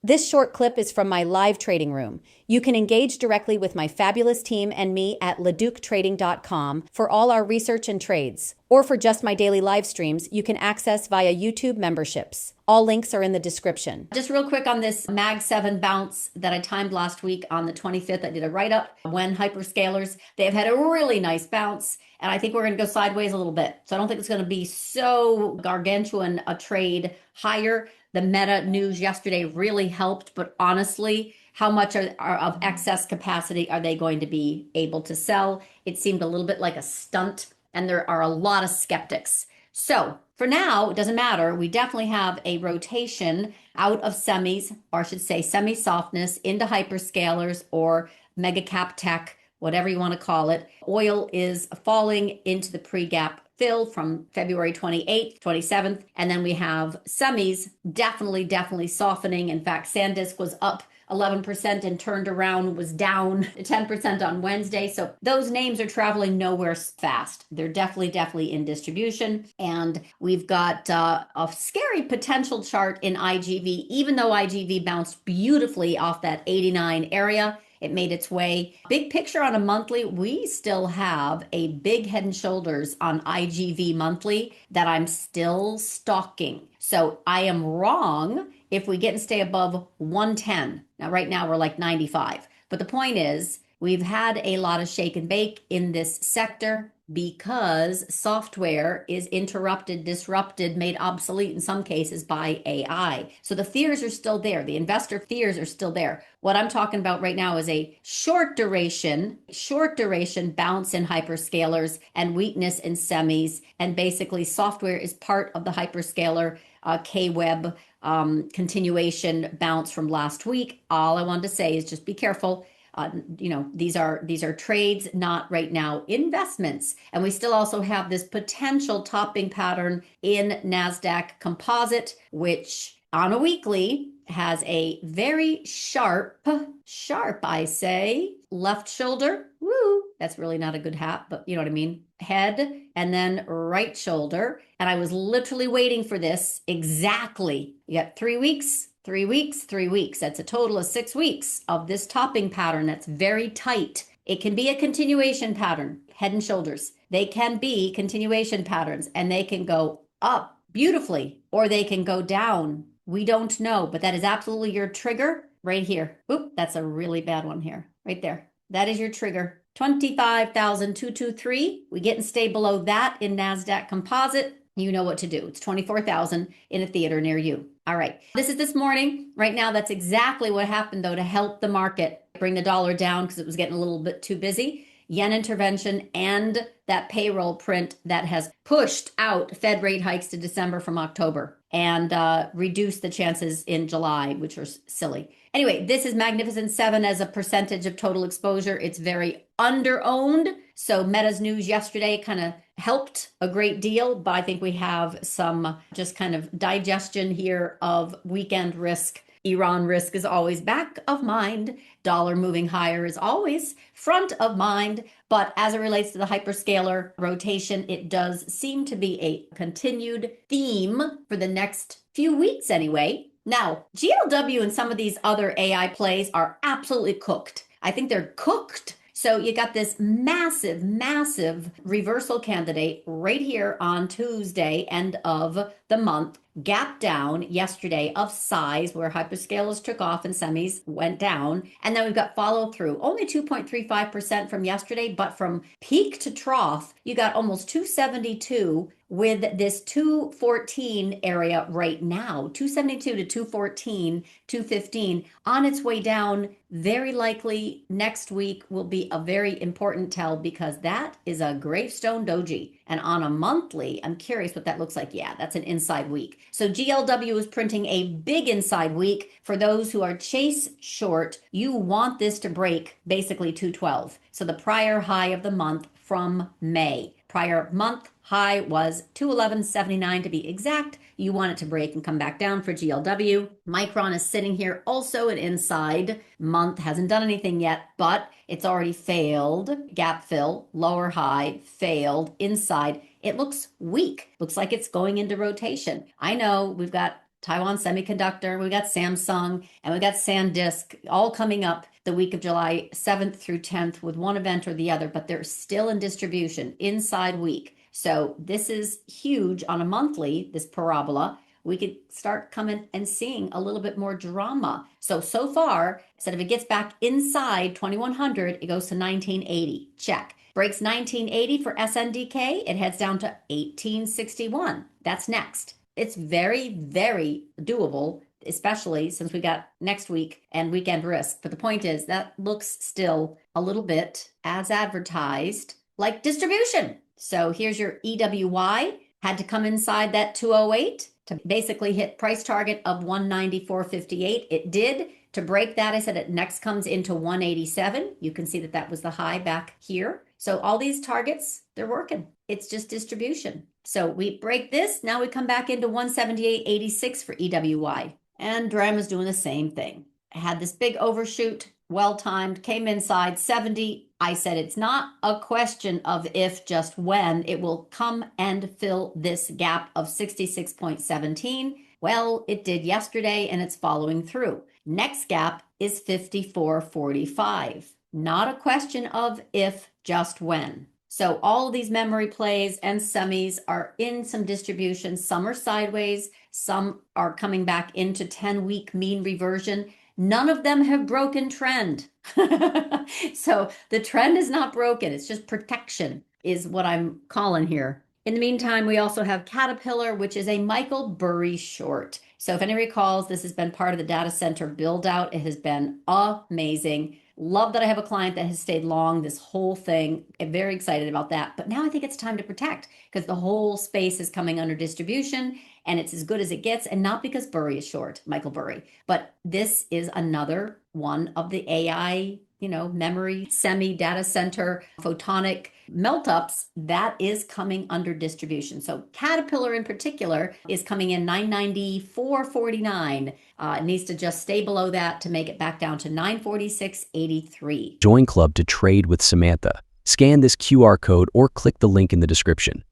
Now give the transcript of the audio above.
This short clip is from my live trading room. You can engage directly with my fabulous team and me at LaDucTrading.com for all our research and trades. Or for just my daily live streams, you can access via YouTube memberships. All links are in the description. Just real quick on this Mag 7 bounce that I timed last week on the 25th. I did a write-up when hyperscalers, they have had a really nice bounce. And I think we're going to go sideways a little bit. So I don't think it's going to be so gargantuan a trade higher. The Meta news yesterday really helped, but honestly, how much of excess capacity are they going to be able to sell? It seemed a little bit like a stunt, and there are a lot of skeptics. So for now, it doesn't matter. We definitely have a rotation out of semis, or I should say semi-softness, into hyperscalers or mega cap tech, whatever you want to call it. Oil is falling into the pre-gap fill from February 28th, 27th. And then we have semis definitely softening. In fact, SanDisk was up 11% and turned around, was down 10% on Wednesday. So those names are traveling nowhere fast. They're definitely in distribution. And we've got a scary potential chart in IGV, even though IGV bounced beautifully off that 89 area. It made its way. Big picture on a monthly, we still have a big head and shoulders on IGV monthly that I'm still stalking. So I am wrong if we get and stay above 110. Now, right now we're like 95. But the point is, we've had a lot of shake and bake in this sector because software is interrupted, disrupted, made obsolete in some cases by AI. So the fears are still there. The investor fears are still there. What I'm talking about right now is a short duration bounce in hyperscalers and weakness in semis. And basically software is part of the hyperscaler K-Web continuation bounce from last week. All I wanted to say is just be careful. These are trades, not right now investments. And we still also have this potential topping pattern in Nasdaq Composite, which on a weekly has a very sharp, I say, left shoulder. Woo! That's really not a good hat, but you know what I mean. Head and then right shoulder. And I was literally waiting for this exactly. You got 3 weeks. 3 weeks, 3 weeks. That's a total of 6 weeks of this topping pattern that's very tight. It can be a continuation pattern, head and shoulders. They can be continuation patterns and they can go up beautifully or they can go down. We don't know, but that is absolutely your trigger right here. Oop, that's a really bad one here, right there. That is your trigger. 25,223. We get and stay below that in Nasdaq Composite. You know what to do. It's 24,000 in a theater near you. All right. This is this morning. Right now, that's exactly what happened, though, to help the market bring the dollar down because it was getting a little bit too busy. Yen intervention and that payroll print that has pushed out Fed rate hikes to December from October and reduced the chances in July, which are silly. Anyway, this is Magnificent 7 as a percentage of total exposure. It's very under-owned. So Meta's news yesterday kind of helped a great deal, but I think we have some just kind of digestion here of weekend risk. Iran risk is always back of mind. Dollar moving higher is always front of mind. But as it relates to the hyperscaler rotation, it does seem to be a continued theme for the next few weeks anyway. Now, GLW and some of these other AI plays are absolutely cooked. I think they're cooked. So you got this massive reversal candidate right here on Tuesday, end of the month, gap down yesterday of size where hyperscalers took off and semis went down. And then we've got follow through, only 2.35% from yesterday, but from peak to trough, you got almost 272 with this 214 area right now, 272 to 214, 215 on its way down. Very likely next week will be a very important tell because that is a gravestone doji. And on a monthly, I'm curious what that looks like. Yeah, that's an inside week. So GLW is printing a big inside week. For those who are chase short, you want this to break basically 212. So the prior high of the month from May. Prior month high was 211.79 to be exact. You want it to break and come back down for GLW. Micron is sitting here also an inside month, hasn't done anything yet, but it's already failed. Gap fill, lower high, failed, inside. It looks weak. Looks like it's going into rotation. I know we've got Taiwan Semiconductor, we got Samsung, and we got SanDisk all coming up the week of July 7th through 10th with one event or the other, but they're still in distribution inside week. So this is huge on a monthly, this parabola. We could start coming and seeing a little bit more drama. So far, said if it gets back inside 2100, it goes to 1980. Check. Breaks 1980 for SNDK, it heads down to 1861. That's next. It's very, very doable, especially since we got next week and weekend risk. But the point is that looks still a little bit as advertised like distribution. So here's your EWY, had to come inside that 208 to basically hit price target of 194.58. It did. To break that, I said it next comes into 187. You can see that that was the high back here. So all these targets, they're working. It's just distribution. So we break this. Now we come back into 178.86 for EWY. And Drama's doing the same thing. I had this big overshoot, well-timed, came inside 70. I said it's not a question of if, just when. It will come and fill this gap of 66.17. Well, it did yesterday and it's following through. Next gap is 54.45. Not a question of if, just when. So all of these memory plays and semis are in some distribution. Some are sideways. Some are coming back into 10-week mean reversion. None of them have broken trend. So the trend is not broken. It's just protection is what I'm calling here. In the meantime, we also have Caterpillar, which is a Michael Burry short. So if anyone recalls, this has been part of the data center build out. It has been amazing. Love that I have a client that has stayed long this whole thing. I'm very excited about that. But now I think it's time to protect because the whole space is coming under distribution and it's as good as it gets. And not because Burry is short, Michael Burry, but this is another one of the AI, memory, semi data center, photonic melt ups that is coming under distribution. So Caterpillar in particular is coming in 994.49. It needs to just stay below that to make it back down to 946.83. Join Club to trade with Samantha. Scan this QR code or click the link in the description.